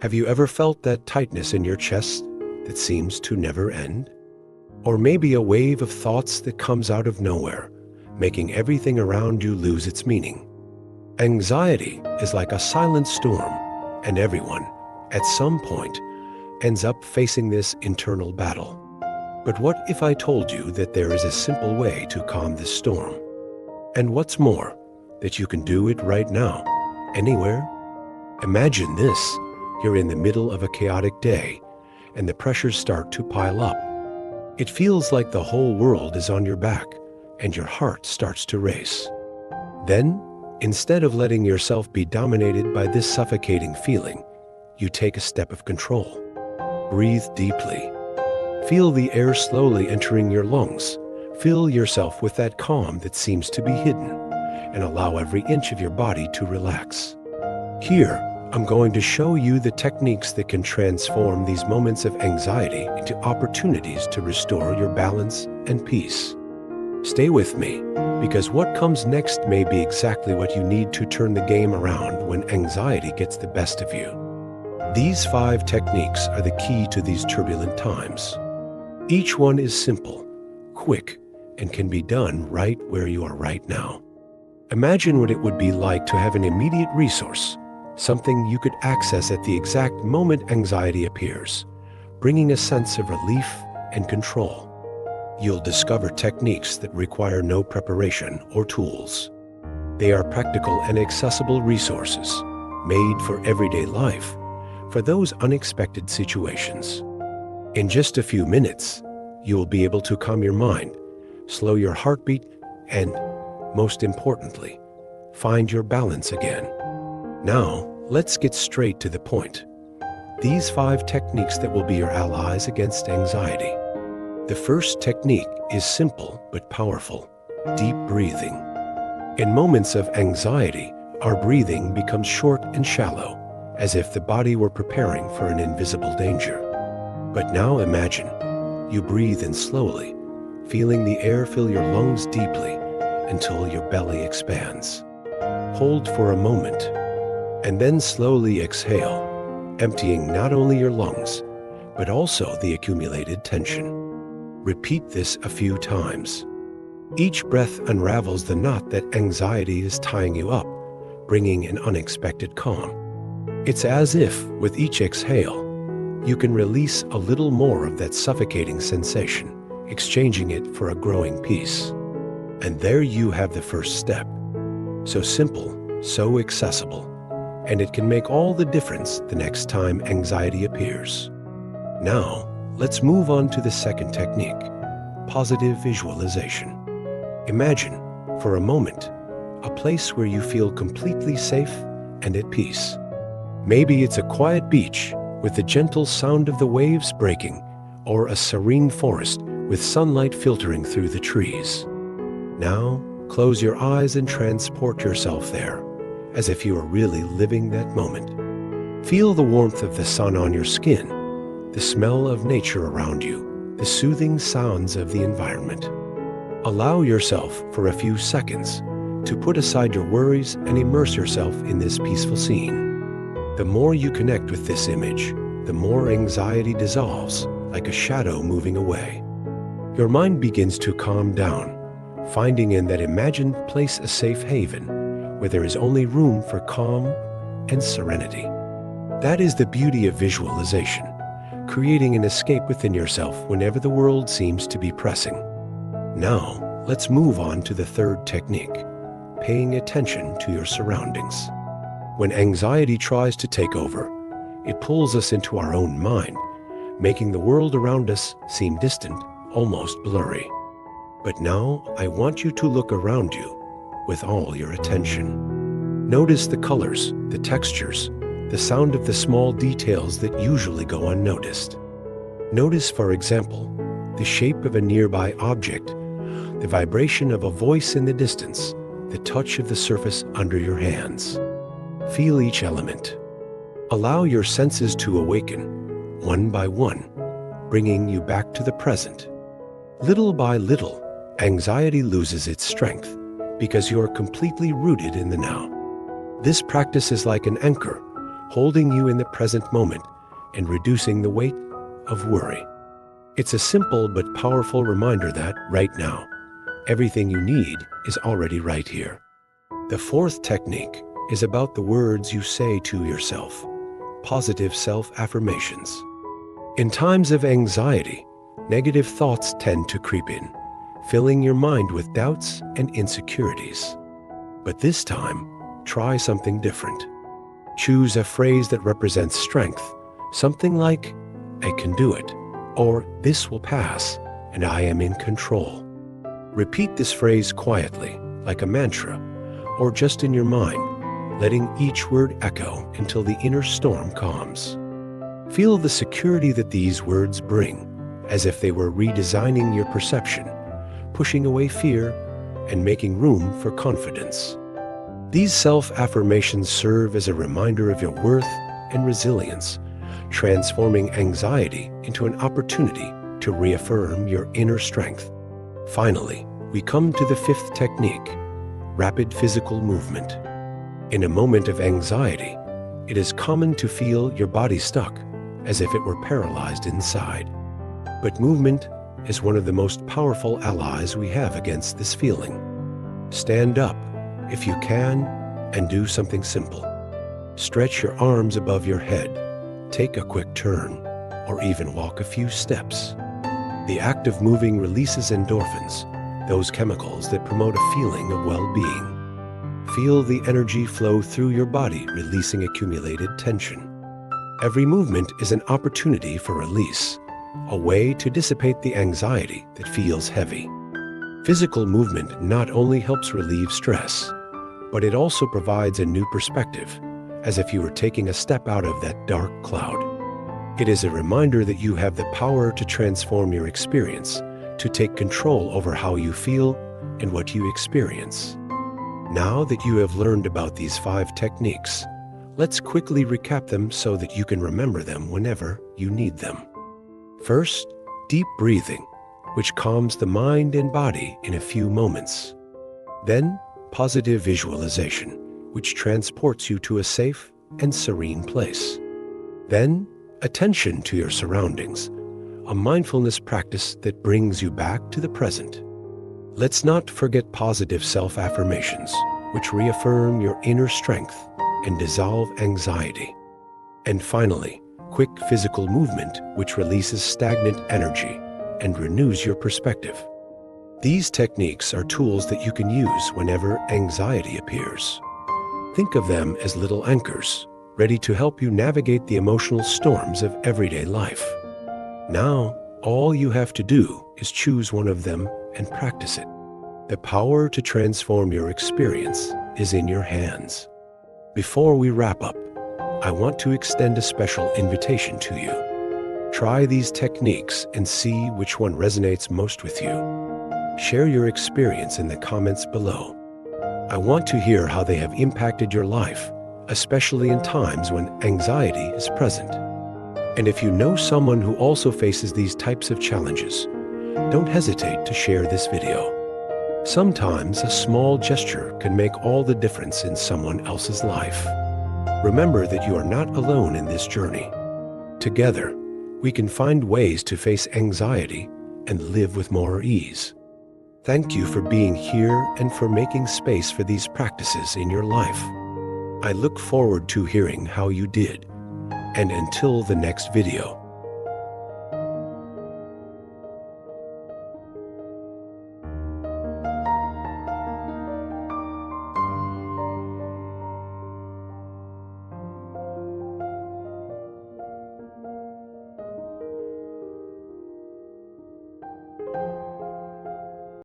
Have you ever felt that tightness in your chest that seems to never end? Or maybe a wave of thoughts that comes out of nowhere, making everything around you lose its meaning. Anxiety is like a silent storm, and everyone, at some point, ends up facing this internal battle. But what if I told you that there is a simple way to calm this storm? And what's more, that you can do it right now, anywhere? Imagine this. You're in the middle of a chaotic day, and the pressures start to pile up. It feels like the whole world is on your back, and your heart starts to race. Then, instead of letting yourself be dominated by this suffocating feeling, you take a step of control. Breathe deeply. Feel the air slowly entering your lungs. Fill yourself with that calm that seems to be hidden, and allow every inch of your body to relax. Here, I'm going to show you the techniques that can transform these moments of anxiety into opportunities to restore your balance and peace. Stay with me, because what comes next may be exactly what you need to turn the game around when anxiety gets the best of you. These 5 techniques are the key to these turbulent times. Each one is simple, quick, and can be done right where you are right now. Imagine what it would be like to have an immediate resource, something you could access at the exact moment anxiety appears, bringing a sense of relief and control. You'll discover techniques that require no preparation or tools. They are practical and accessible resources, made for everyday life, for those unexpected situations. In just a few minutes, you will be able to calm your mind, slow your heartbeat, and, most importantly, find your balance again. Now, let's get straight to the point. These 5 techniques that will be your allies against anxiety. The first technique is simple but powerful: deep breathing. In moments of anxiety, our breathing becomes short and shallow, as if the body were preparing for an invisible danger. But now imagine, you breathe in slowly, feeling the air fill your lungs deeply until your belly expands. Hold for a moment, and then slowly exhale, emptying not only your lungs, but also the accumulated tension. Repeat this a few times. Each breath unravels the knot that anxiety is tying you up, bringing an unexpected calm. It's as if, with each exhale, you can release a little more of that suffocating sensation, exchanging it for a growing peace. And there you have the first step. So simple, so accessible, and it can make all the difference the next time anxiety appears. Now, let's move on to the second technique: positive visualization. Imagine, for a moment, a place where you feel completely safe and at peace. Maybe it's a quiet beach with the gentle sound of the waves breaking, or a serene forest with sunlight filtering through the trees. Now, close your eyes and transport yourself there, as if you are really living that moment. Feel the warmth of the sun on your skin, the smell of nature around you, the soothing sounds of the environment. Allow yourself for a few seconds to put aside your worries and immerse yourself in this peaceful scene. The more you connect with this image, the more anxiety dissolves like a shadow moving away. Your mind begins to calm down, finding in that imagined place a safe haven where there is only room for calm and serenity. That is the beauty of visualization, creating an escape within yourself whenever the world seems to be pressing. Now, let's move on to the third technique: paying attention to your surroundings. When anxiety tries to take over, it pulls us into our own mind, making the world around us seem distant, almost blurry. But now, I want you to look around you with all your attention. Notice the colors, the textures, the sound of the small details that usually go unnoticed. Notice, for example, the shape of a nearby object, the vibration of a voice in the distance, the touch of the surface under your hands. Feel each element. Allow your senses to awaken, one by one, bringing you back to the present. Little by little, anxiety loses its strength because you are completely rooted in the now. This practice is like an anchor, holding you in the present moment and reducing the weight of worry. It's a simple but powerful reminder that, right now, everything you need is already right here. The fourth technique is about the words you say to yourself, positive self-affirmations. In times of anxiety, negative thoughts tend to creep in, filling your mind with doubts and insecurities. But this time, try something different. Choose a phrase that represents strength, something like, "I can do it," or "This will pass, and I am in control." Repeat this phrase quietly, like a mantra, or just in your mind, letting each word echo until the inner storm calms. Feel the security that these words bring, as if they were redesigning your perception, pushing away fear, and making room for confidence. These self-affirmations serve as a reminder of your worth and resilience, transforming anxiety into an opportunity to reaffirm your inner strength. Finally, we come to the fifth technique, rapid physical movement. In a moment of anxiety, it is common to feel your body stuck, as if it were paralyzed inside. But movement is one of the most powerful allies we have against this feeling. Stand up, if you can, and do something simple. Stretch your arms above your head, take a quick turn, or even walk a few steps. The act of moving releases endorphins, those chemicals that promote a feeling of well-being. Feel the energy flow through your body, releasing accumulated tension. Every movement is an opportunity for release, a way to dissipate the anxiety that feels heavy. Physical movement not only helps relieve stress, but it also provides a new perspective, as if you were taking a step out of that dark cloud. It is a reminder that you have the power to transform your experience, to take control over how you feel and what you experience. Now that you have learned about these 5 techniques, let's quickly recap them so that you can remember them whenever you need them. First, deep breathing, which calms the mind and body in a few moments. Then, positive visualization, which transports you to a safe and serene place. Then, attention to your surroundings, a mindfulness practice that brings you back to the present. Let's not forget positive self-affirmations, which reaffirm your inner strength and dissolve anxiety. And finally, quick physical movement, which releases stagnant energy and renews your perspective. These techniques are tools that you can use whenever anxiety appears. Think of them as little anchors, ready to help you navigate the emotional storms of everyday life. Now, all you have to do is choose one of them and practice it. The power to transform your experience is in your hands. Before we wrap up, I want to extend a special invitation to you. Try these techniques and see which one resonates most with you. Share your experience in the comments below. I want to hear how they have impacted your life, especially in times when anxiety is present. And if you know someone who also faces these types of challenges, don't hesitate to share this video. Sometimes a small gesture can make all the difference in someone else's life. Remember that you are not alone in this journey. Together, we can find ways to face anxiety and live with more ease. Thank you for being here and for making space for these practices in your life. I look forward to hearing how you did. And until the next video,